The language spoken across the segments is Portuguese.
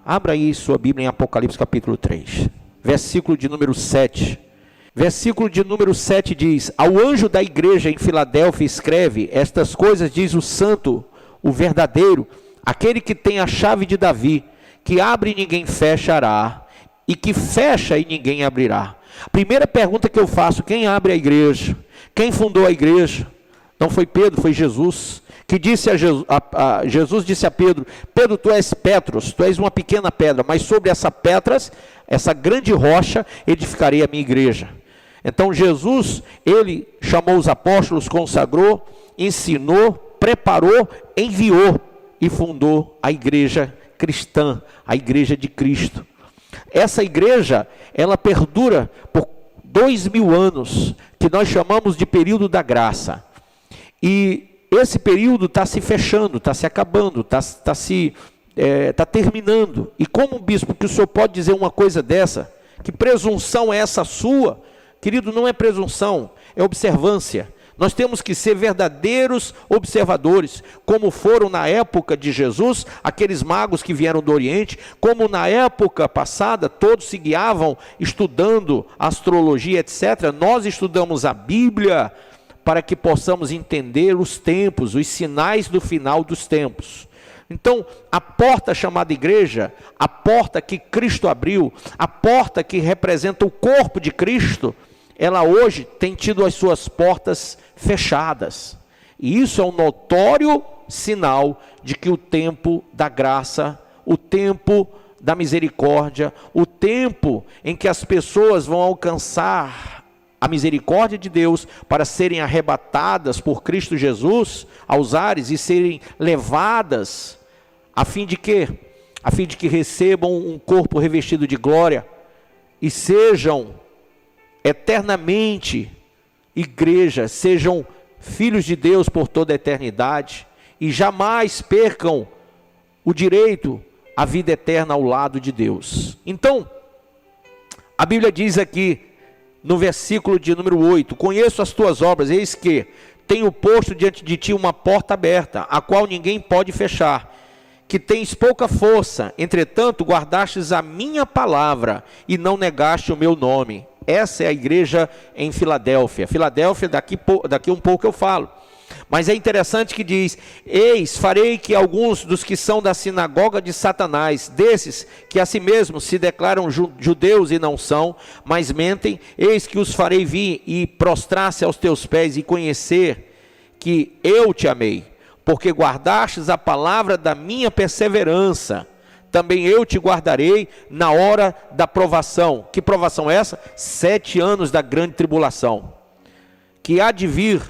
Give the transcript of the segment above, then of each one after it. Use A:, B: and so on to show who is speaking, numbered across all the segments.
A: Abra aí sua Bíblia em Apocalipse capítulo 3, versículo de número 7. Versículo de número 7 diz: ao anjo da igreja em Filadélfia escreve: estas coisas diz o santo, o verdadeiro, aquele que tem a chave de Davi, que abre e ninguém fechará, e que fecha e ninguém abrirá. Primeira pergunta que eu faço: quem abre a igreja? Quem fundou a igreja? Não foi Pedro, foi Jesus, que disse a Jesus disse a Pedro: Pedro, tu és Petros, tu és uma pequena pedra, mas sobre essa pedras, essa grande rocha, edificarei a minha igreja. Então Jesus, ele chamou os apóstolos, consagrou, ensinou, preparou, enviou e fundou a igreja cristã, a igreja de Cristo. Essa igreja, ela perdura por 2000 anos, que nós chamamos de período da graça. E esse período está se fechando, está se acabando, está terminando. E como bispo, que o senhor pode dizer uma coisa dessa? Que presunção é essa sua? Querido, não é presunção, é observância. Nós temos que ser verdadeiros observadores, como foram na época de Jesus, aqueles magos que vieram do Oriente, como na época passada, todos se guiavam estudando astrologia, etc. Nós estudamos a Bíblia para que possamos entender os tempos, os sinais do final dos tempos. Então, a porta chamada igreja, a porta que Cristo abriu, a porta que representa o corpo de Cristo, ela hoje tem tido as suas portas fechadas. E isso é um notório sinal de que o tempo da graça, o tempo da misericórdia, o tempo em que as pessoas vão alcançar a misericórdia de Deus para serem arrebatadas por Cristo Jesus aos ares e serem levadas, a fim de quê? A fim de que recebam um corpo revestido de glória e sejam eternamente igreja, sejam filhos de Deus por toda a eternidade e jamais percam o direito à vida eterna ao lado de Deus. Então, a Bíblia diz aqui, no versículo de número 8, conheço as tuas obras, eis que tenho posto diante de ti uma porta aberta, a qual ninguém pode fechar, que tens pouca força, entretanto guardastes a minha palavra, e não negaste o meu nome. Essa é a igreja em Filadélfia. Filadélfia, daqui um pouco eu falo. Mas é interessante que diz: eis, farei que alguns dos que são da sinagoga de Satanás, desses que a si mesmos se declaram judeus e não são, mas mentem, eis que os farei vir e prostrar-se aos teus pés e conhecer que eu te amei, porque guardastes a palavra da minha perseverança. Também eu te guardarei na hora da provação. Que provação é essa? 7 anos da grande tribulação, que há de vir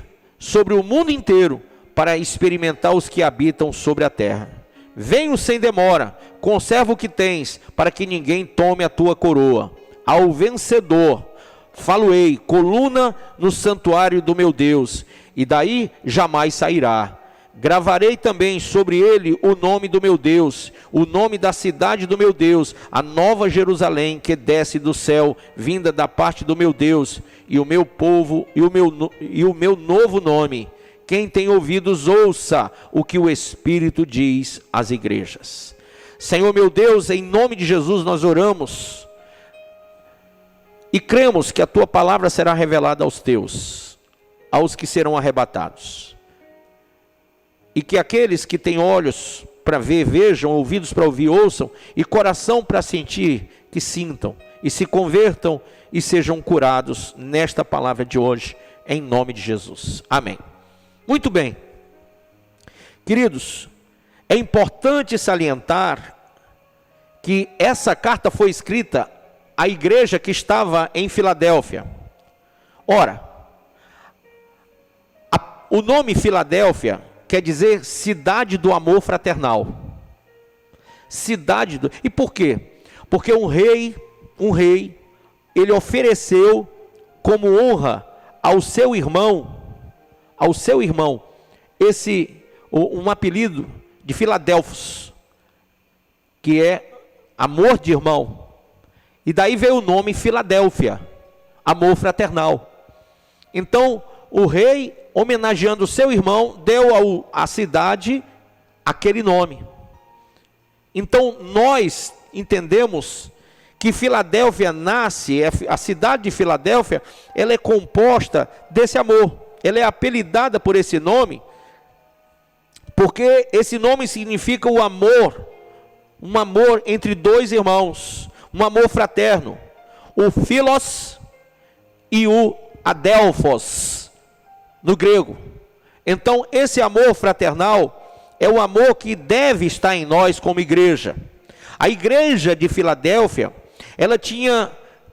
A: sobre o mundo inteiro, para experimentar os que habitam sobre a terra. Venho sem demora, conserva o que tens, para que ninguém tome a tua coroa. Ao vencedor falo-ei, coluna no santuário do meu Deus, e daí jamais sairá. Gravarei também sobre ele o nome do meu Deus, o nome da cidade do meu Deus, a nova Jerusalém que desce do céu, vinda da parte do meu Deus, e o meu povo e o meu novo nome. Quem tem ouvidos, ouça o que o Espírito diz às igrejas. Senhor meu Deus, em nome de Jesus nós oramos e cremos que a tua palavra será revelada aos teus, aos que serão arrebatados. E que aqueles que têm olhos para ver, vejam, ouvidos para ouvir, ouçam, e coração para sentir, que sintam, e se convertam e sejam curados nesta palavra de hoje, em nome de Jesus. Amém. Muito bem. Queridos, é importante salientar que essa carta foi escrita à igreja que estava em Filadélfia. Ora, o nome Filadélfia quer dizer cidade do amor fraternal. E por quê? Porque um rei, ele ofereceu como honra ao seu irmão, um apelido de Filadelfos, que é amor de irmão. E daí veio o nome Filadélfia, amor fraternal. Então, o rei, homenageando o seu irmão, deu à cidade aquele nome. Então nós entendemos que Filadélfia nasce, a cidade de Filadélfia, ela é composta desse amor. Ela é apelidada por esse nome, porque esse nome significa o amor, um amor entre dois irmãos, um amor fraterno, o philos e o adelphos, no grego. Então esse amor fraternal é o amor que deve estar em nós como igreja. A igreja de Filadélfia, ela tinha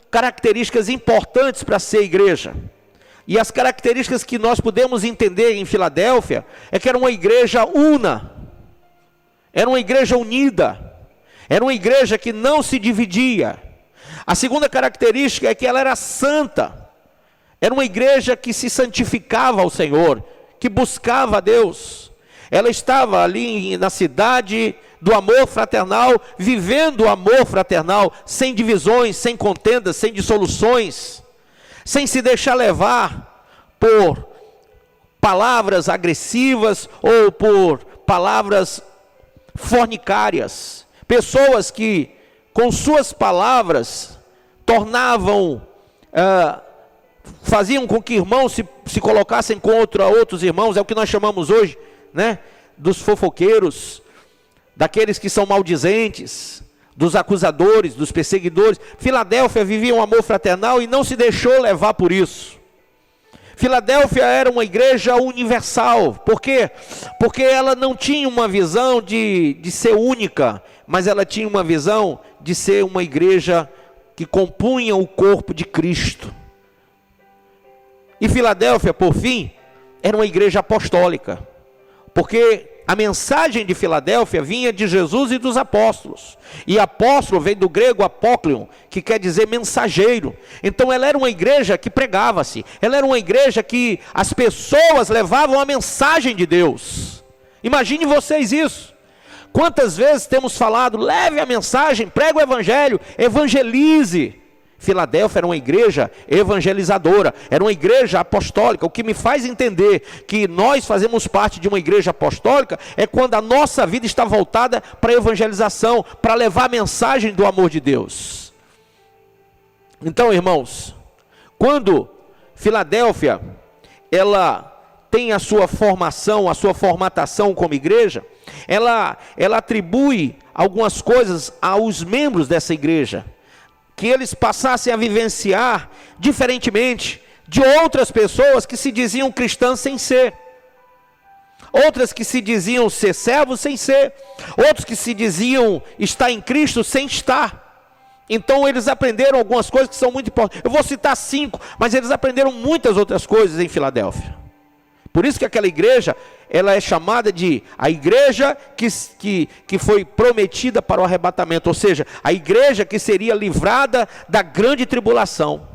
A: características importantes para ser igreja. E as características que nós podemos entender em Filadélfia é que era uma igreja una, era uma igreja unida, era uma igreja que não se dividia. A segunda característica é que ela era santa, era uma igreja que se santificava ao Senhor, que buscava a Deus. Ela estava ali na cidade do amor fraternal, vivendo o amor fraternal, sem divisões, sem contendas, sem dissoluções, sem se deixar levar por palavras agressivas ou por palavras fornicárias. Pessoas que com suas palavras tornavam, faziam com que irmãos se colocassem contra outros irmãos. É o que nós chamamos hoje, né, dos fofoqueiros, daqueles que são maldizentes, dos acusadores, dos perseguidores. Filadélfia vivia um amor fraternal e não se deixou levar por isso. Filadélfia era uma igreja universal. Por quê? Porque ela não tinha uma visão de ser única, mas ela tinha uma visão de ser uma igreja que compunha o corpo de Cristo. E Filadélfia, por fim, era uma igreja apostólica, porque a mensagem de Filadélfia vinha de Jesus e dos apóstolos. E apóstolo vem do grego apócleon, que quer dizer mensageiro. Então ela era uma igreja que pregava-se. Ela era uma igreja que as pessoas levavam a mensagem de Deus. Imagine vocês isso. Quantas vezes temos falado, leve a mensagem, pregue o evangelho, evangelize. Filadélfia era uma igreja evangelizadora, era uma igreja apostólica. O que me faz entender que nós fazemos parte de uma igreja apostólica é quando a nossa vida está voltada para a evangelização, para levar a mensagem do amor de Deus. Então, irmãos, quando Filadélfia ela tem a sua formação, a sua formatação como igreja, ela atribui algumas coisas aos membros dessa igreja, que eles passassem a vivenciar diferentemente de outras pessoas que se diziam cristãs sem ser, outras que se diziam ser servos sem ser, outros que se diziam estar em Cristo sem estar. Então eles aprenderam algumas coisas que são muito importantes. Eu vou citar 5, mas eles aprenderam muitas outras coisas em Filadélfia. Por isso que aquela igreja, ela é chamada de a igreja que foi prometida para o arrebatamento, ou seja, a igreja que seria livrada da grande tribulação.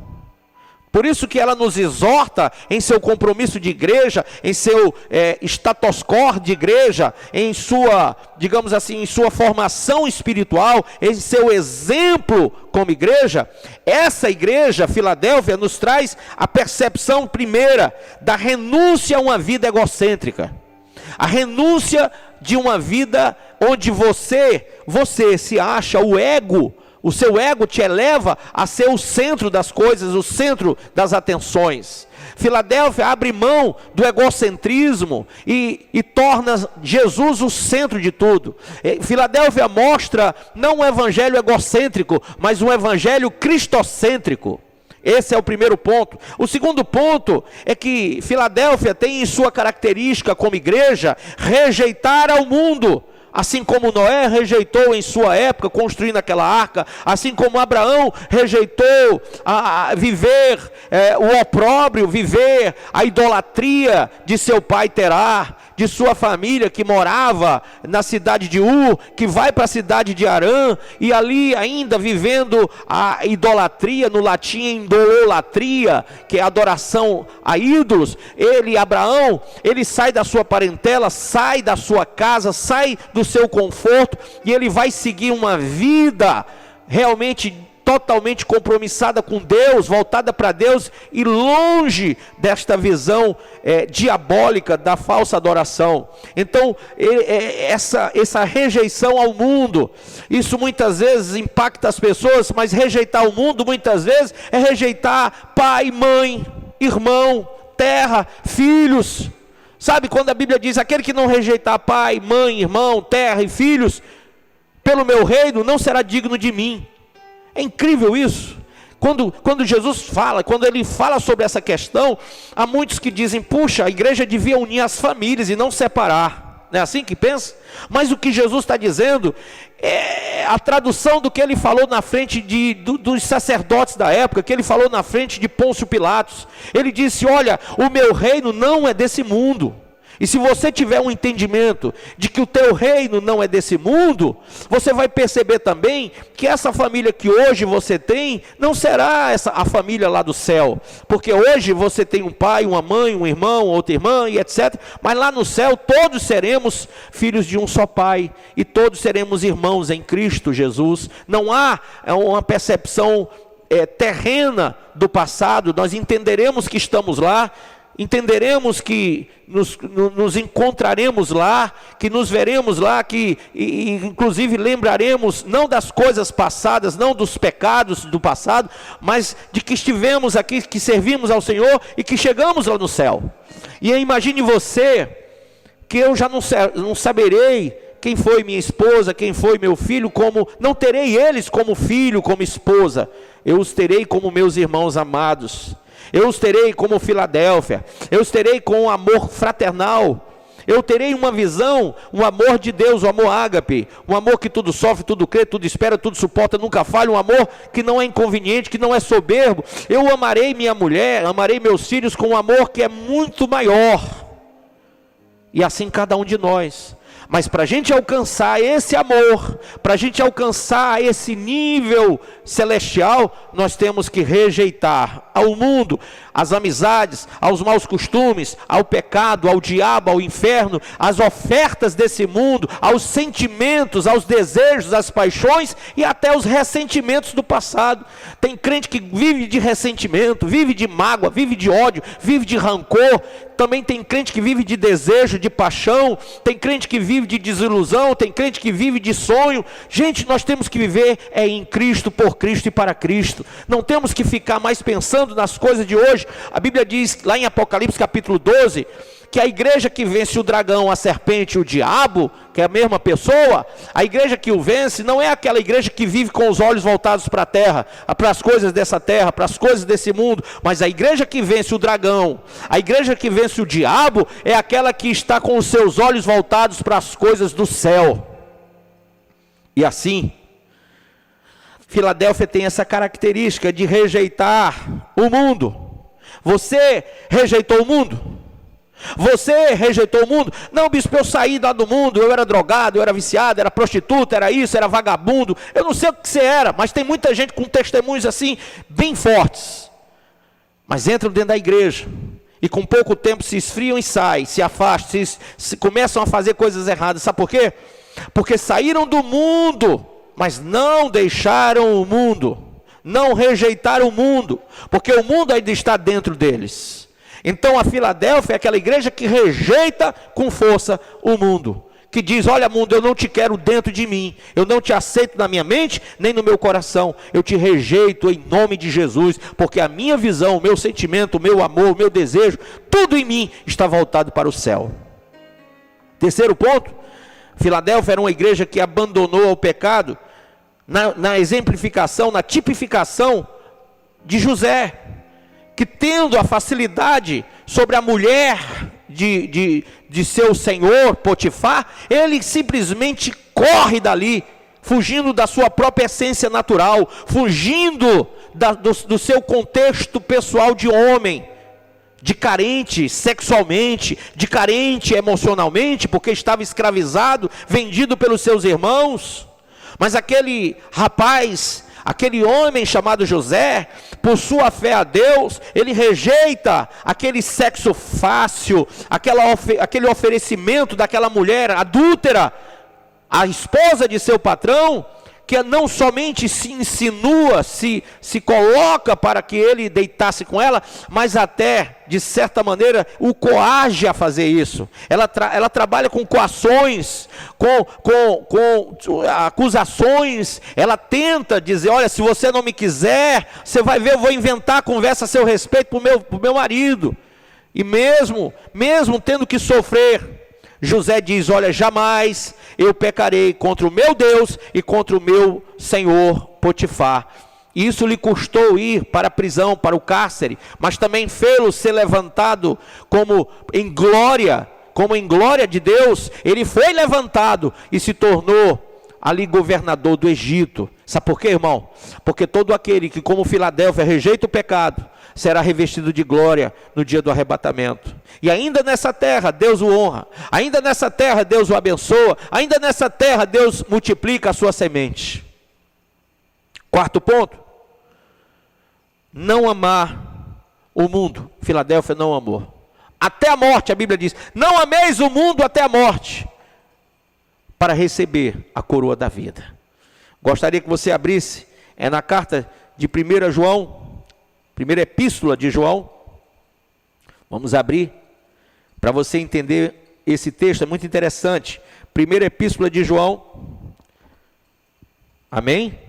A: Por isso que ela nos exorta em seu compromisso de igreja, em seu status quo de igreja, em sua, digamos assim, em sua formação espiritual, em seu exemplo como igreja. Essa igreja, Filadélfia, nos traz a percepção primeira da renúncia a uma vida egocêntrica. A renúncia de uma vida onde você se acha o ego. O seu ego te eleva a ser o centro das coisas, o centro das atenções. Filadélfia abre mão do egocentrismo e torna Jesus o centro de tudo. Filadélfia mostra não um evangelho egocêntrico, mas um evangelho cristocêntrico. Esse é o primeiro ponto. O segundo ponto é que Filadélfia tem em sua característica como igreja rejeitar ao mundo. Assim como Noé rejeitou em sua época, construindo aquela arca, assim como Abraão rejeitou a viver o opróbrio, viver a idolatria de seu pai Terá, de sua família que morava na cidade de Ur, que vai para a cidade de Harã, e ali ainda vivendo a idolatria, no latim idolatria, que é adoração a ídolos. Abraão, ele sai da sua parentela, sai da sua casa, sai do seu conforto, e ele vai seguir uma vida realmente totalmente compromissada com Deus, voltada para Deus e longe desta visão diabólica da falsa adoração. Então, essa rejeição ao mundo, isso muitas vezes impacta as pessoas, mas rejeitar o mundo muitas vezes é rejeitar pai, mãe, irmão, terra, filhos. Sabe quando a Bíblia diz, aquele que não rejeitar pai, mãe, irmão, terra e filhos, pelo meu reino não será digno de mim. É incrível isso. Quando Jesus fala, quando ele fala sobre essa questão, há muitos que dizem, puxa, a igreja devia unir as famílias e não separar. Não é assim que pensa? Mas o que Jesus está dizendo é a tradução do que ele falou na frente dos sacerdotes da época, que ele falou na frente de Pôncio Pilatos. Ele disse, olha, o meu reino não é desse mundo. E se você tiver um entendimento de que o teu reino não é desse mundo, você vai perceber também que essa família que hoje você tem, não será a família lá do céu. Porque hoje você tem um pai, uma mãe, um irmão, outra irmã e etc. Mas lá no céu todos seremos filhos de um só pai. E todos seremos irmãos em Cristo Jesus. Não há uma percepção terrena do passado. Nós entenderemos que estamos lá. Entenderemos que nos encontraremos lá, que nos veremos lá, que inclusive lembraremos não das coisas passadas, não dos pecados do passado, mas de que estivemos aqui, que servimos ao Senhor e que chegamos lá no céu. E imagine você, que eu já não saberei quem foi minha esposa, quem foi meu filho, não terei eles como filho, como esposa, eu os terei como meus irmãos amados. Eu os terei como Filadélfia, eu os terei com um amor fraternal, eu terei uma visão, um amor de Deus, o amor ágape, um amor que tudo sofre, tudo crê, tudo espera, tudo suporta, nunca falha, um amor que não é inconveniente, que não é soberbo. Eu amarei minha mulher, amarei meus filhos com um amor que é muito maior, e assim cada um de nós. Mas para a gente alcançar esse amor, para a gente alcançar esse nível celestial, nós temos que rejeitar ao mundo, às amizades, aos maus costumes, ao pecado, ao diabo, ao inferno, às ofertas desse mundo, aos sentimentos, aos desejos, às paixões e até os ressentimentos do passado. Tem crente que vive de ressentimento, vive de mágoa, vive de ódio, vive de rancor. Também tem crente que vive de desejo, de paixão. Tem crente que vive de desilusão. Tem crente que vive de sonho. Gente, nós temos que viver em Cristo, por Cristo e para Cristo. Não temos que ficar mais pensando nas coisas de hoje. A Bíblia diz lá em Apocalipse capítulo 12, que a igreja que vence o dragão, a serpente e o diabo, que é a mesma pessoa, a igreja que o vence não é aquela igreja que vive com os olhos voltados para a terra, para as coisas dessa terra, para as coisas desse mundo, mas a igreja que vence o dragão, a igreja que vence o diabo, é aquela que está com os seus olhos voltados para as coisas do céu. E assim, Filadélfia tem essa característica de rejeitar o mundo. Você rejeitou o mundo? Você rejeitou o mundo? Não, bispo, eu saí lá do mundo, eu era drogado, eu era viciado, era prostituta, era isso, era vagabundo. Eu não sei o que você era, mas tem muita gente com testemunhos assim, bem fortes. Mas entram dentro da igreja e com pouco tempo se esfriam e saem, se afastam, começam a fazer coisas erradas. Sabe por quê? Porque saíram do mundo, mas não deixaram o mundo, não rejeitaram o mundo, porque o mundo ainda está dentro deles. Então a Filadélfia é aquela igreja que rejeita com força o mundo, que diz, olha mundo, eu não te quero dentro de mim, eu não te aceito na minha mente, nem no meu coração, eu te rejeito em nome de Jesus, porque a minha visão, o meu sentimento, o meu amor, o meu desejo, tudo em mim está voltado para o céu. Terceiro ponto, Filadélfia era uma igreja que abandonou o pecado, na exemplificação, na tipificação de José, que tendo a facilidade sobre a mulher de seu senhor Potifar, ele simplesmente corre dali, fugindo da sua própria essência natural, fugindo do seu contexto pessoal de homem, de carente sexualmente, de carente emocionalmente, porque estava escravizado, vendido pelos seus irmãos. Mas aquele rapaz, aquele homem chamado José, por sua fé a Deus, ele rejeita aquele sexo fácil, aquele oferecimento daquela mulher adúltera, a esposa de seu patrão, que não somente se insinua, se coloca para que ele deitasse com ela, mas até, de certa maneira, o coage a fazer isso. Ela trabalha com coações, com acusações. Ela tenta dizer: olha, se você não me quiser, você vai ver, eu vou inventar a conversa a seu respeito para o meu marido. E mesmo tendo que sofrer, José diz: olha, jamais eu pecarei contra o meu Deus e contra o meu senhor Potifar. E isso lhe custou ir para a prisão, para o cárcere, mas também fê-lo ser levantado como em glória de Deus. Ele foi levantado e se tornou ali governador do Egito. Sabe por quê, irmão? Porque todo aquele que, como Filadélfia, rejeita o pecado, será revestido de glória no dia do arrebatamento. E ainda nessa terra Deus o honra, ainda nessa terra Deus o abençoa, ainda nessa terra Deus multiplica a sua semente. Quarto ponto: não amar o mundo. Filadélfia não amou. Até a morte, a Bíblia diz: não ameis o mundo até a morte, para receber a coroa da vida. Gostaria que você abrisse, na carta de 1 João, primeira epístola de João. Vamos abrir, para você entender esse texto, é muito interessante. Primeira epístola de João, amém?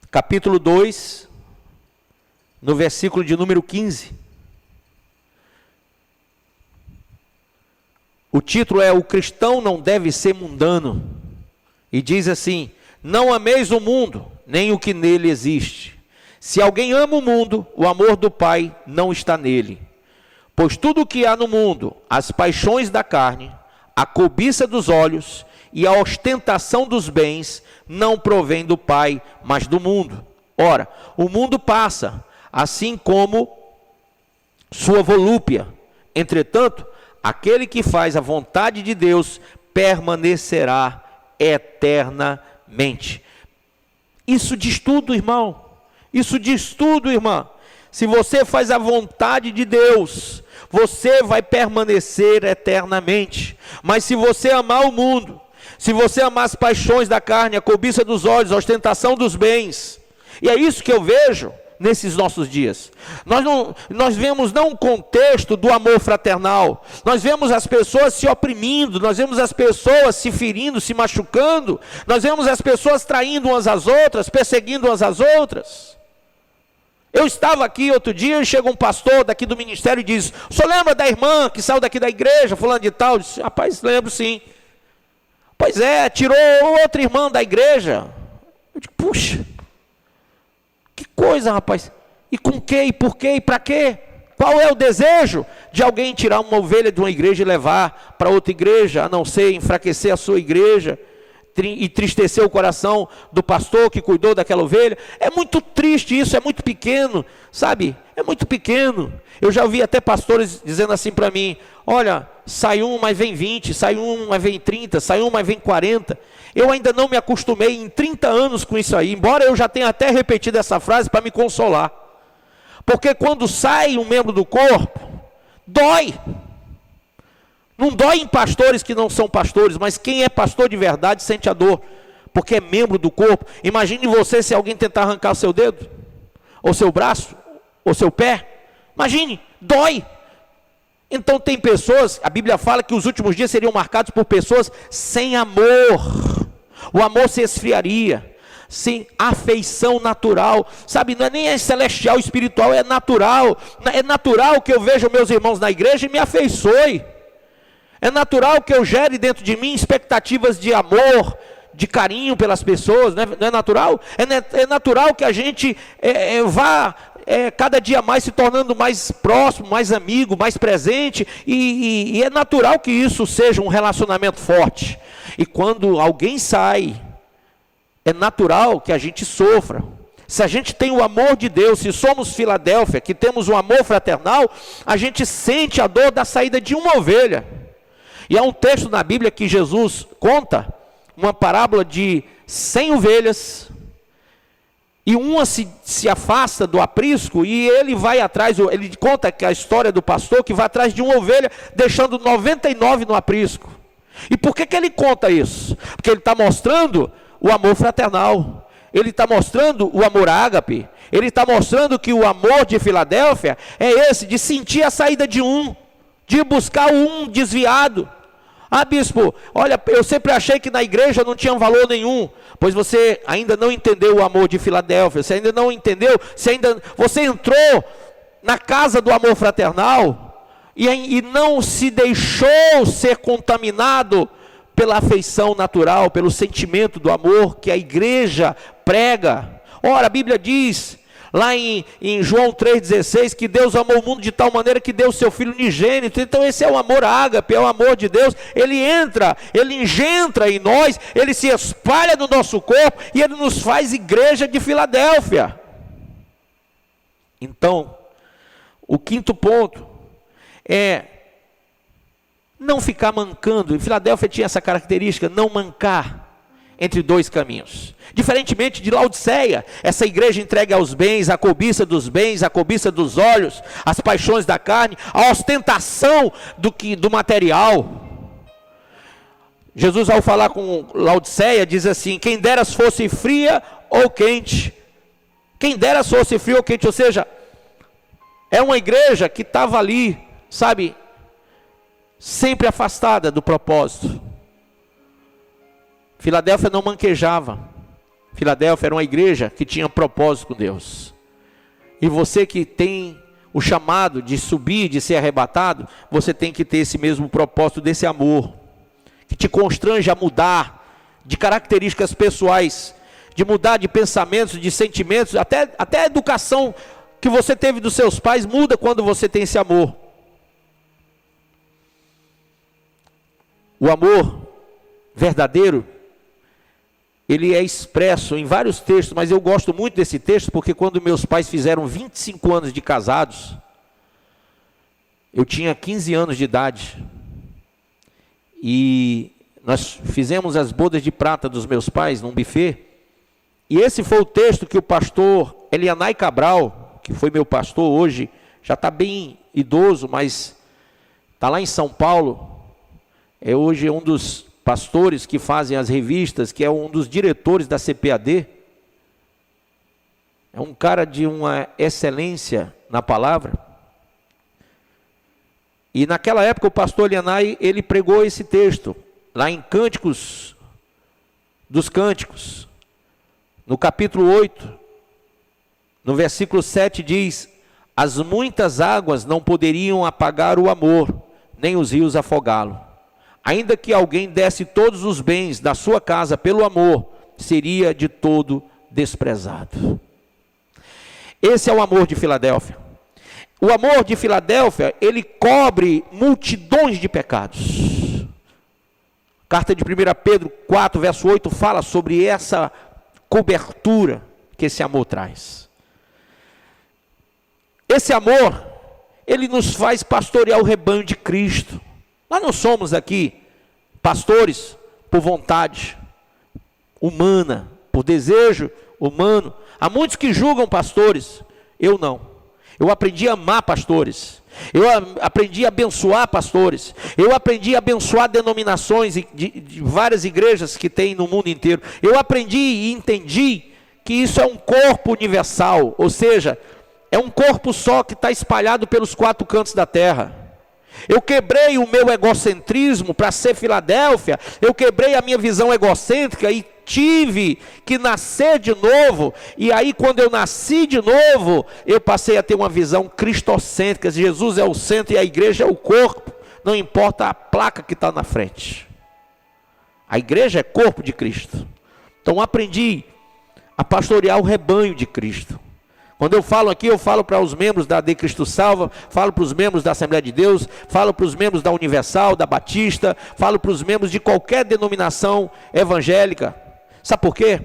A: Capítulo 2, no versículo de número 15. O título é: o cristão não deve ser mundano. E diz assim: não ameis o mundo, nem o que nele existe. Se alguém ama o mundo, o amor do Pai não está nele. Pois tudo o que há no mundo, as paixões da carne, a cobiça dos olhos e a ostentação dos bens, não provém do Pai, mas do mundo. Ora, o mundo passa, assim como sua volúpia. Entretanto, aquele que faz a vontade de Deus permanecerá eternamente. Isso diz tudo, irmão. Isso diz tudo, irmã. Se você faz a vontade de Deus, você vai permanecer eternamente. Mas se você amar o mundo, se você amar as paixões da carne, a cobiça dos olhos, a ostentação dos bens, e é isso que eu vejo nesses nossos dias. Nós vemos não um contexto do amor fraternal, nós vemos as pessoas se oprimindo, nós vemos as pessoas se ferindo, se machucando, nós vemos as pessoas traindo umas às outras, perseguindo umas às outras. Eu estava aqui outro dia e chega um pastor daqui do ministério e diz: o senhor lembra da irmã que saiu daqui da igreja, fulano de tal? Eu disse: rapaz, lembro sim. Pois é, tirou outra irmã da igreja. Eu digo: puxa, que coisa, rapaz. E com que, e por quê, e para quê? Qual é o desejo de alguém tirar uma ovelha de uma igreja e levar para outra igreja, a não ser enfraquecer a sua igreja e entristecer o coração do pastor que cuidou daquela ovelha? É muito triste isso, é muito pequeno, sabe? É muito pequeno. Eu já ouvi até pastores dizendo assim para mim: olha, sai um, mas vem 20, sai um, mas vem 30, sai um, mas vem 40. Eu ainda não me acostumei em 30 anos com isso aí, embora eu já tenha até repetido essa frase para me consolar. Porque quando sai um membro do corpo, dói. Não dói em pastores que não são pastores, mas quem é pastor de verdade sente a dor, porque é membro do corpo. Imagine você se alguém tentar arrancar o seu dedo, ou seu braço, ou seu pé. Imagine, dói. Então tem pessoas, a Bíblia fala que os últimos dias seriam marcados por pessoas sem amor. O amor se esfriaria, sem afeição natural, sabe? Não é nem celestial, espiritual, é natural. É natural que eu veja meus irmãos na igreja e me afeiçoe. É natural que eu gere dentro de mim expectativas de amor, de carinho pelas pessoas. Não é natural? É natural que a gente vá cada dia mais se tornando mais próximo, mais amigo, mais presente, e é natural que isso seja um relacionamento forte. E quando alguém sai, é natural que a gente sofra. Se a gente tem o amor de Deus, se somos Filadélfia, que temos um amor fraternal, a gente sente a dor da saída de uma ovelha. E há um texto na Bíblia que Jesus conta, uma parábola de 100 ovelhas, e uma se afasta do aprisco, e ele vai atrás, ele conta que a história do pastor que vai atrás de uma ovelha, deixando 99 no aprisco. E por que ele conta isso? Porque ele está mostrando o amor fraternal. Ele está mostrando o amor ágape. Ele está mostrando que o amor de Filadélfia é esse, de sentir a saída de um, de buscar um desviado. Ah, bispo, olha, eu sempre achei que na igreja não tinha valor nenhum. Pois você ainda não entendeu o amor de Filadélfia. Você ainda não entendeu, você entrou na casa do amor fraternal e não se deixou ser contaminado pela afeição natural, pelo sentimento do amor que a igreja prega. Ora, a Bíblia diz lá em João 3,16, que Deus amou o mundo de tal maneira que deu o seu Filho unigênito. Então esse é o amor ágape, é o amor de Deus. Ele entra, ele engendra em nós, ele se espalha no nosso corpo e ele nos faz igreja de Filadélfia. Então, o quinto ponto é não ficar mancando. Em Filadélfia tinha essa característica, não mancar entre dois caminhos. Diferentemente de Laodiceia, essa igreja entrega aos bens, a cobiça dos bens, a cobiça dos olhos, as paixões da carne, a ostentação do material. Jesus, ao falar com Laodiceia, diz assim: quem dera fosse fria ou quente. Quem dera fosse frio ou quente, ou seja, é uma igreja que estava ali, sabe, sempre afastada do propósito. Filadélfia não manquejava. Filadélfia era uma igreja que tinha propósito com Deus. E você que tem o chamado de subir, de ser arrebatado, você tem que ter esse mesmo propósito desse amor, que te constrange a mudar de características pessoais, de mudar de pensamentos, de sentimentos, até a educação que você teve dos seus pais muda quando você tem esse amor. O amor verdadeiro, ele é expresso em vários textos, mas eu gosto muito desse texto, porque quando meus pais fizeram 25 anos de casados, eu tinha 15 anos de idade, e nós fizemos as bodas de prata dos meus pais num buffet, e esse foi o texto que o pastor Elianai Cabral, que foi meu pastor hoje, já está bem idoso, mas está lá em São Paulo, hoje é um dos pastores que fazem as revistas, que é um dos diretores da CPAD, é um cara de uma excelência na palavra, e naquela época o pastor Elianai, ele pregou esse texto, lá em Cânticos dos Cânticos, no capítulo 8, no versículo 7 diz: as muitas águas não poderiam apagar o amor, nem os rios afogá-lo. Ainda que alguém desse todos os bens da sua casa pelo amor, seria de todo desprezado. Esse é o amor de Filadélfia. O amor de Filadélfia, ele cobre multidões de pecados. Carta de 1 Pedro 4, verso 8, fala sobre essa cobertura que esse amor traz. Esse amor, ele nos faz pastorear o rebanho de Cristo. Nós não somos aqui pastores por vontade humana, por desejo humano. Há muitos que julgam pastores, eu não. Eu aprendi a amar pastores, eu aprendi a abençoar pastores, eu aprendi a abençoar denominações de várias igrejas que tem no mundo inteiro. Eu aprendi e entendi que isso é um corpo universal, ou seja, é um corpo só que está espalhado pelos 4 cantos da terra. Eu quebrei o meu egocentrismo para ser Filadélfia, eu quebrei a minha visão egocêntrica e tive que nascer de novo, e aí quando eu nasci de novo, eu passei a ter uma visão cristocêntrica. Jesus é o centro e a igreja é o corpo, não importa a placa que está na frente, a igreja é corpo de Cristo. Então aprendi a pastorear o rebanho de Cristo. Quando eu falo aqui, eu falo para os membros da De Cristo Salva, falo para os membros da Assembleia de Deus, falo para os membros da Universal, da Batista, falo para os membros de qualquer denominação evangélica. Sabe por quê?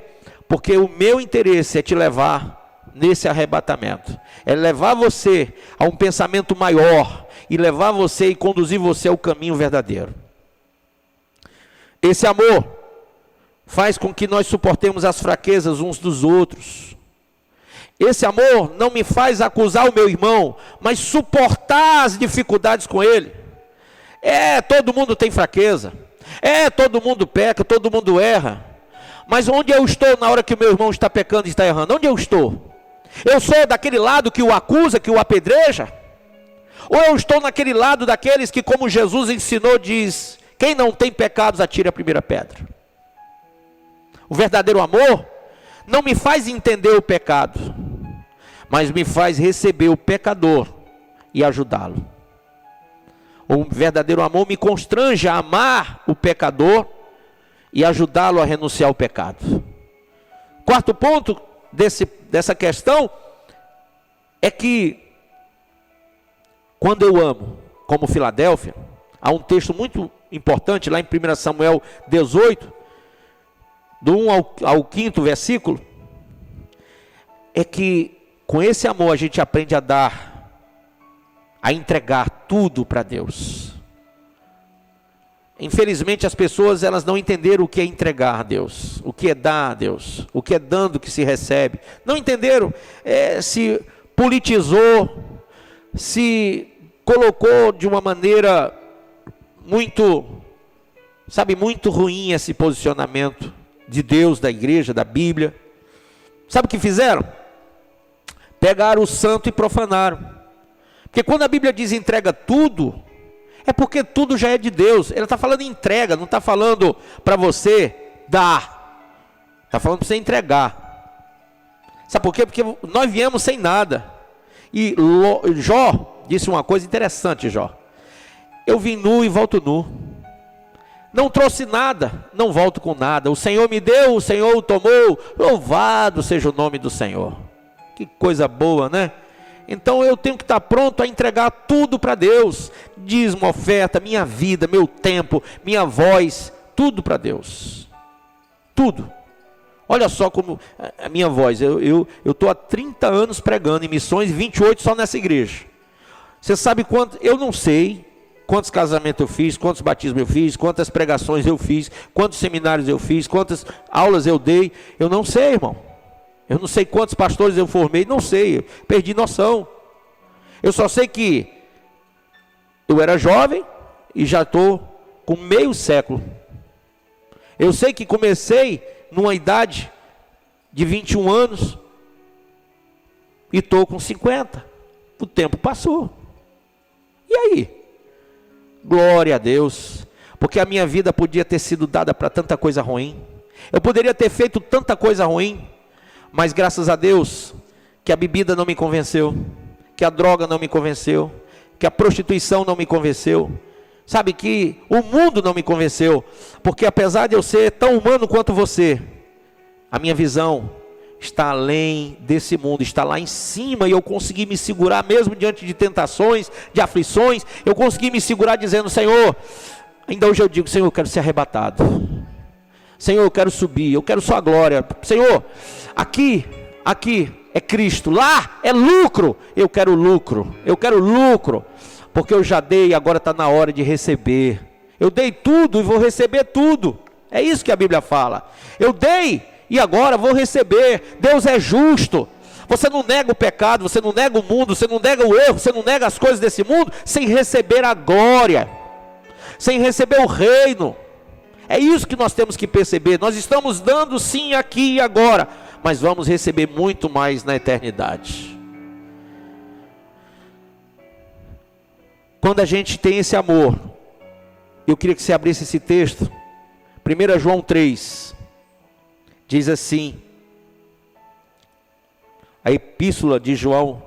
A: Porque o meu interesse é te levar nesse arrebatamento, é levar você a um pensamento maior, e levar você e conduzir você ao caminho verdadeiro. Esse amor faz com que nós suportemos as fraquezas uns dos outros. Esse amor não me faz acusar o meu irmão, mas suportar as dificuldades com ele. Todo mundo tem fraqueza, todo mundo peca, todo mundo erra, Mas onde eu estou na hora que o meu irmão está pecando e está errando? Onde eu estou? Eu sou daquele lado que o acusa, que o apedreja? Ou eu estou naquele lado daqueles que, como Jesus ensinou, diz: quem não tem pecados, atire a primeira pedra. O verdadeiro amor não me faz entender o pecado, mas me faz receber o pecador e ajudá-lo. O verdadeiro amor me constrange a amar o pecador e ajudá-lo a renunciar ao pecado. Quarto ponto dessa questão é que, quando eu amo, como Filadélfia, há um texto muito importante lá em 1 Samuel 18, do 1 ao 5º versículo, é que com esse amor a gente aprende a dar, a entregar tudo para Deus. Infelizmente as pessoas, elas não entenderam o que é entregar a Deus, o que é dar a Deus, o que é dando que se recebe. Não entenderam, se politizou, se colocou de uma maneira muito ruim esse posicionamento de Deus, da igreja, da Bíblia. Sabe o que fizeram? Pegaram o santo e profanaram. Porque quando a Bíblia diz entrega tudo, é porque tudo já é de Deus. Ele está falando em entrega, não está falando para você dar, está falando para você entregar. Sabe por quê? Porque nós viemos sem nada. E Jó disse uma coisa interessante. Jó: eu vim nu e volto nu, não trouxe nada, não volto com nada. O Senhor me deu, o Senhor o tomou, louvado seja o nome do Senhor. Que coisa boa, né? Então eu tenho que estar pronto a entregar tudo para Deus. Dízimo, oferta, minha vida, meu tempo, minha voz, tudo para Deus. Tudo. Olha só como a minha voz, eu estou há 30 anos pregando em missões, 28 só nessa igreja. Você sabe quanto? Eu não sei quantos casamentos eu fiz, quantos batismos eu fiz, quantas pregações eu fiz, quantos seminários eu fiz, quantas aulas eu dei. Eu não sei, irmão. Eu não sei quantos pastores eu formei, não sei, perdi noção. Eu só sei que eu era jovem e já estou com meio século. Eu sei que comecei numa idade de 21 anos e estou com 50. O tempo passou. E aí? Glória a Deus, porque a minha vida podia ter sido dada para tanta coisa ruim. Eu poderia ter feito tanta coisa ruim, mas graças a Deus que a bebida não me convenceu, que a droga não me convenceu, que a prostituição não me convenceu. Sabe, que o mundo não me convenceu, porque apesar de eu ser tão humano quanto você, a minha visão está além desse mundo, está lá em cima, e eu consegui me segurar mesmo diante de tentações, de aflições. Eu consegui me segurar dizendo: Senhor, ainda hoje eu digo: Senhor, eu quero ser arrebatado, Senhor, eu quero subir, eu quero sua glória, Senhor, aqui é Cristo, lá é lucro, eu quero lucro, porque eu já dei, agora está na hora de receber. Eu dei tudo e vou receber tudo, é isso que a Bíblia fala. Eu dei e agora vou receber. Deus é justo. Você não nega o pecado, você não nega o mundo, você não nega o erro, você não nega as coisas desse mundo, sem receber a glória, sem receber o reino. É isso que nós temos que perceber. Nós estamos dando sim aqui e agora, mas vamos receber muito mais na eternidade. Quando a gente tem esse amor, eu queria que você abrisse esse texto, 1 João 3, diz assim, a epístola de João,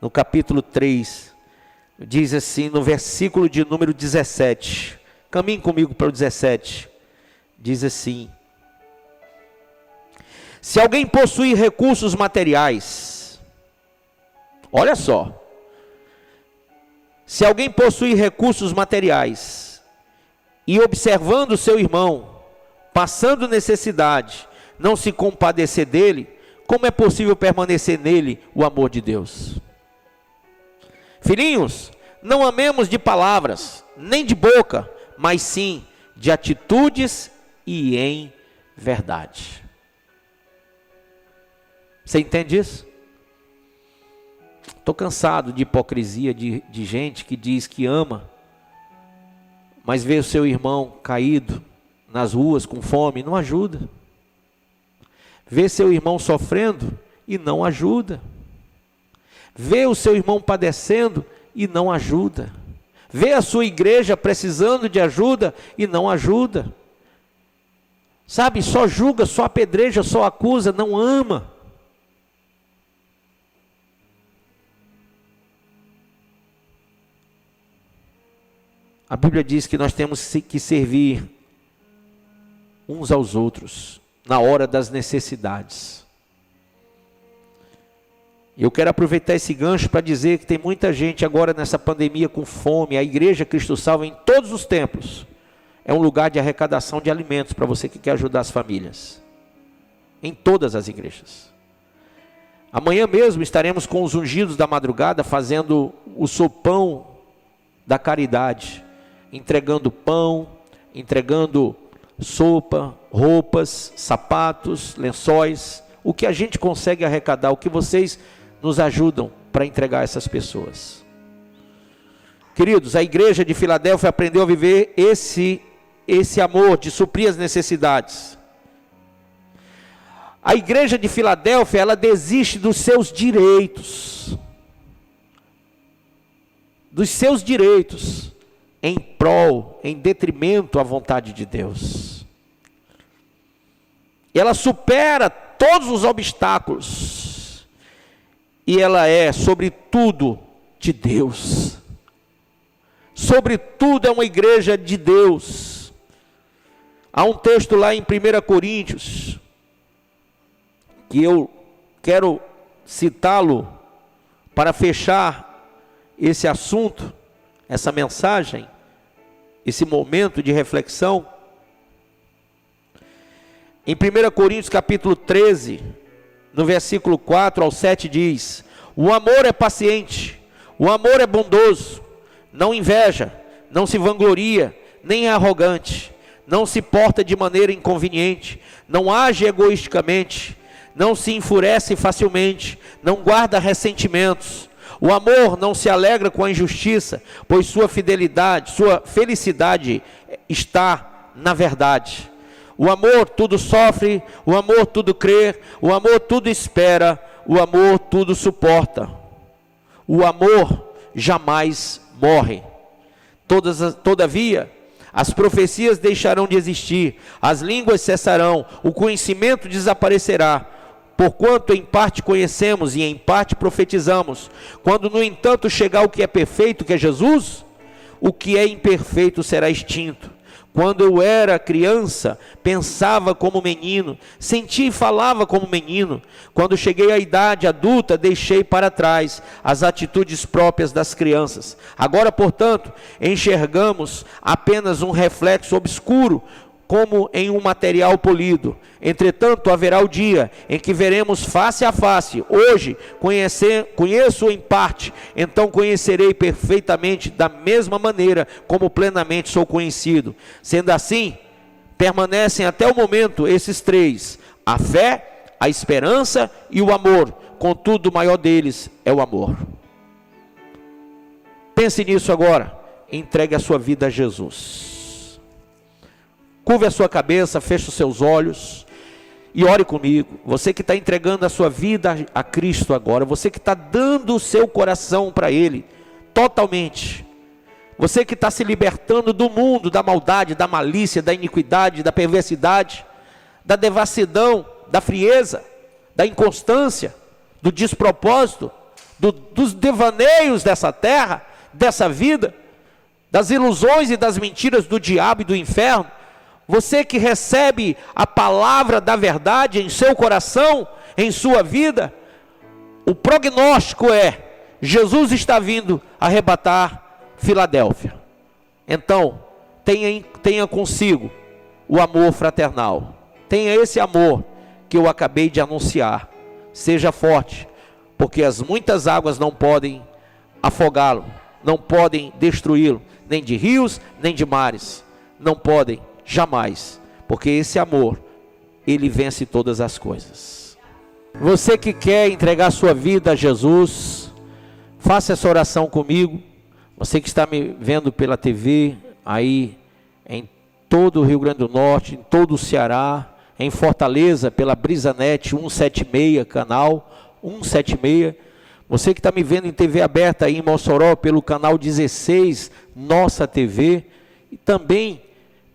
A: no capítulo 3, diz assim, no versículo de número 17, caminhe comigo para o 17, diz assim: se alguém possuir recursos materiais, olha só, se alguém possuir recursos materiais, e observando seu irmão, passando necessidade, não se compadecer dele, como é possível permanecer nele o amor de Deus? Filhinhos, não amemos de palavras, nem de boca, mas sim de atitudes e em verdade. Você entende isso? Estou cansado de hipocrisia de gente que diz que ama, mas vê o seu irmão caído nas ruas com fome, não ajuda. Vê seu irmão sofrendo e não ajuda. Vê o seu irmão padecendo e não ajuda. Vê a sua igreja precisando de ajuda e não ajuda. Sabe, só julga, só apedreja, só acusa, não ama. A Bíblia diz que nós temos que servir uns aos outros na hora das necessidades. Eu quero aproveitar esse gancho para dizer que tem muita gente agora nessa pandemia com fome. A Igreja Cristo Salva em todos os templos é um lugar de arrecadação de alimentos para você que quer ajudar as famílias. Em todas as igrejas. Amanhã mesmo estaremos com os ungidos da madrugada fazendo o sopão da caridade, entregando pão, entregando sopa, roupas, sapatos, lençóis, o que a gente consegue arrecadar, o que vocês nos ajudam para entregar a essas pessoas. Queridos, a igreja de Filadélfia aprendeu a viver esse amor de suprir as necessidades. A igreja de Filadélfia, ela desiste dos seus direitos, em prol, em detrimento à vontade de Deus. Ela supera todos os obstáculos, e ela é, sobretudo, de Deus. Sobretudo é uma igreja de Deus. Há um texto lá em 1 Coríntios, que eu quero citá-lo para fechar esse assunto, essa mensagem, esse momento de reflexão. Em 1 Coríntios capítulo 13, no versículo 4 ao 7 diz: o amor é paciente, o amor é bondoso, não inveja, não se vangloria, nem é arrogante, não se porta de maneira inconveniente, não age egoisticamente, não se enfurece facilmente, não guarda ressentimentos. O amor não se alegra com a injustiça, pois sua felicidade está na verdade. O amor tudo sofre, o amor tudo crê, o amor tudo espera, o amor tudo suporta. O amor jamais morre. Todavia, as profecias deixarão de existir, as línguas cessarão, o conhecimento desaparecerá. Porquanto em parte conhecemos e em parte profetizamos. Quando no entanto chegar o que é perfeito, que é Jesus, o que é imperfeito será extinto. Quando eu era criança, pensava como menino, sentia e falava como menino. Quando cheguei à idade adulta, deixei para trás as atitudes próprias das crianças. Agora, portanto, enxergamos apenas um reflexo obscuro, como em um material polido. Entretanto, haverá o dia em que veremos face a face. Hoje conheço em parte, então conhecerei perfeitamente, da mesma maneira como plenamente sou conhecido. Sendo assim, permanecem até o momento esses três: a fé, a esperança e o amor. Contudo, o maior deles é o amor. Pense nisso agora. Entregue a sua vida a Jesus. Curve a sua cabeça, feche os seus olhos e ore comigo. Você que está entregando a sua vida a Cristo agora, você que está dando o seu coração para Ele, totalmente. Você que está se libertando do mundo, da maldade, da malícia, da iniquidade, da perversidade, da devassidão, da frieza, da inconstância, do despropósito, dos devaneios dessa terra, dessa vida, das ilusões e das mentiras do diabo e do inferno. Você que recebe a palavra da verdade em seu coração, em sua vida, o prognóstico é: Jesus está vindo arrebatar Filadélfia. Então, tenha consigo o amor fraternal. Tenha esse amor que eu acabei de anunciar. Seja forte, porque as muitas águas não podem afogá-lo, não podem destruí-lo, nem de rios, nem de mares. Não podem. Jamais, porque esse amor, ele vence todas as coisas. Você que quer entregar sua vida a Jesus, faça essa oração comigo. Você que está me vendo pela TV, aí em todo o Rio Grande do Norte, em todo o Ceará, em Fortaleza, pela BrisaNet 176, canal 176. Você que está me vendo em TV aberta aí em Mossoró, pelo canal 16, Nossa TV. E também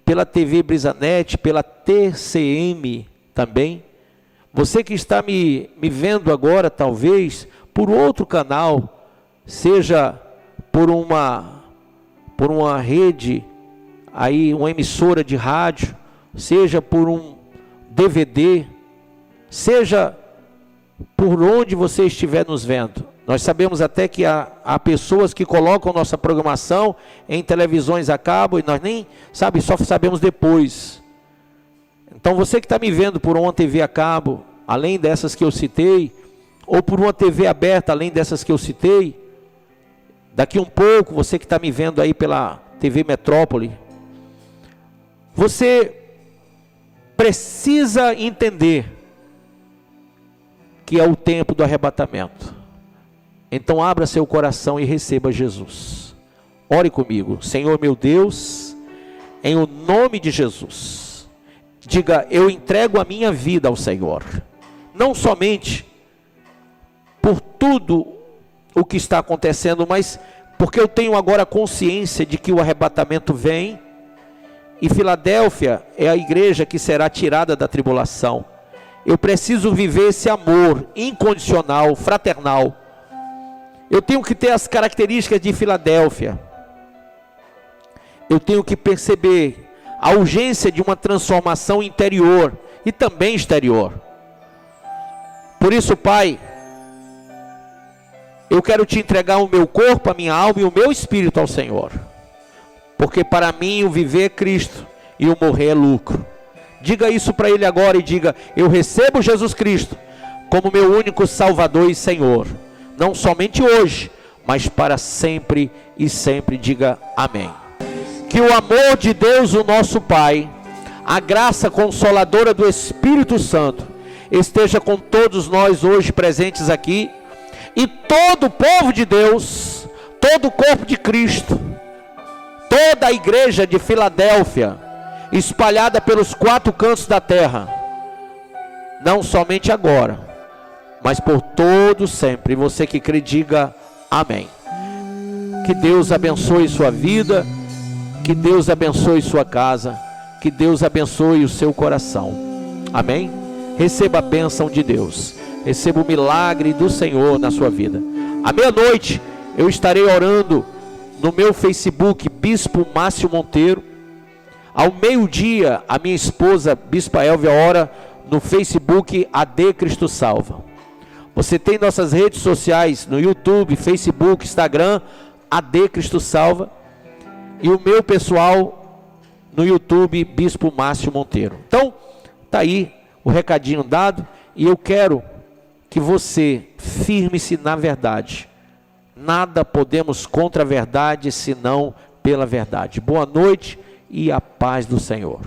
A: pela TV BrisaNet, pela TCM também. Você que está me vendo agora, talvez, por outro canal, seja por uma rede, aí uma emissora de rádio, seja por um DVD, seja por onde você estiver nos vendo. Nós sabemos até que há pessoas que colocam nossa programação em televisões a cabo e nós nem só sabemos depois. Então você que está me vendo por uma TV a cabo, além dessas que eu citei, ou por uma TV aberta, além dessas que eu citei, daqui um pouco, você que está me vendo aí pela TV Metrópole, você precisa entender que é o tempo do arrebatamento. Então abra seu coração e receba Jesus. Ore comigo. Senhor meu Deus, em o nome de Jesus, diga: eu entrego a minha vida ao Senhor, não somente por tudo o que está acontecendo, mas porque eu tenho agora consciência de que o arrebatamento vem, e Filadélfia é a igreja que será tirada da tribulação. Eu preciso viver esse amor incondicional, fraternal. Eu tenho que ter as características de Filadélfia. Eu tenho que perceber a urgência de uma transformação interior e também exterior. Por isso, Pai, eu quero te entregar o meu corpo, a minha alma e o meu espírito ao Senhor. Porque para mim o viver é Cristo e o morrer é lucro. Diga isso para Ele agora e diga: eu recebo Jesus Cristo como meu único Salvador e Senhor. Não somente hoje, mas para sempre e sempre. Diga amém. Que o amor de Deus, o nosso Pai, a graça consoladora do Espírito Santo, esteja com todos nós hoje presentes aqui, e todo o povo de Deus, todo o corpo de Cristo, toda a igreja de Filadélfia, espalhada pelos 4 cantos da terra, não somente agora, mas por todo sempre. Você que crê, diga amém. Que Deus abençoe sua vida, que Deus abençoe sua casa, que Deus abençoe o seu coração. Amém? Receba a bênção de Deus, receba o milagre do Senhor na sua vida. À meia-noite eu estarei orando no meu Facebook, Bispo Márcio Monteiro. Ao meio-dia, a minha esposa, Bispa Elvia, ora no Facebook AD Cristo Salva. Você tem nossas redes sociais no YouTube, Facebook, Instagram, AD Cristo Salva. E o meu pessoal no YouTube, Bispo Márcio Monteiro. Então, está aí o recadinho dado. E eu quero que você firme-se na verdade. Nada podemos contra a verdade, senão pela verdade. Boa noite e a paz do Senhor.